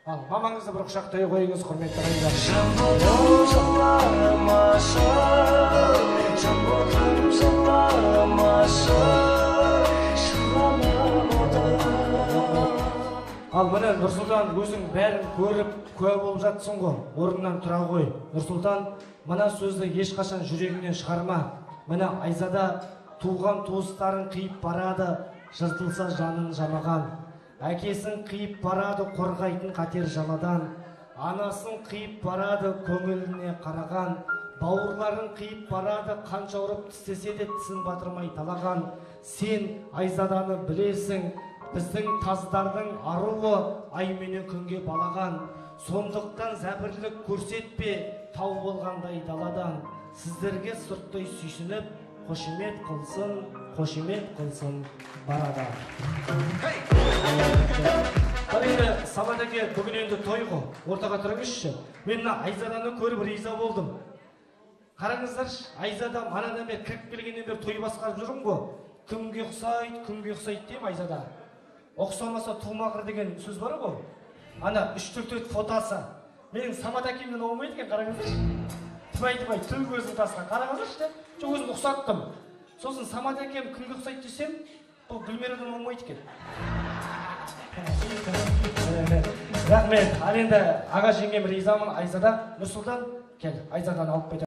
Ал мамаңызды бір құшақтай қойыңыз, құрметті ағайындар. Ал міне Нұрсұлтан, өзің бәрін көріп, куә болып жатсың ғой, орнынан тұра қой. Нұрсұлтан, мына сөзді ешқашан жүрегіңнен шығарма. Міне Айзада туған туыстарын қиып барады, жыртылса жанын жамаған. Әкесін қиып барады қорғайтын қатер жаладан. Анасын қиып барады көңіліне қараған. Бауырларын қиып барады қанша ұрып тістесе де тісін батырмай талаған. Сен Айзаданы білесің, біздің таздардың аруы айменен күнге балаған. Сондықтан зәбірлік көрсетпе тау болғандай даладан. Сіздерге сұрттай сүйсініп, қошемет қылсын барада. Бар енді, Самат әке, бүгін енді той ғой, ортаға тұрыңызшы. Мен Айзаданы көріп риза болдым. Қараңыздаршы, Айзада манадан бері кіріп келгеннен бері той басқарып жүрмін ғой. Кімге ұқсайды дейм Айзада. Ұқсамаса тумақыр деген сөз бар ғой. Ана 3-4 фотосы. Менің Самат әкемнен олмайды екен, қараңыздаршы. Тымай, түл көзін тасқан. Қараңыздаршы, өзім ұқсаттым. Сосын Самат әкем кімге ұқсайды десем, бұл Гүлмирадан олмайды екен. Рахмет. Ал енді аға жеңгем ризамын. Айзада, Нұрсұлтан, кел, Айзаданы алып қайта.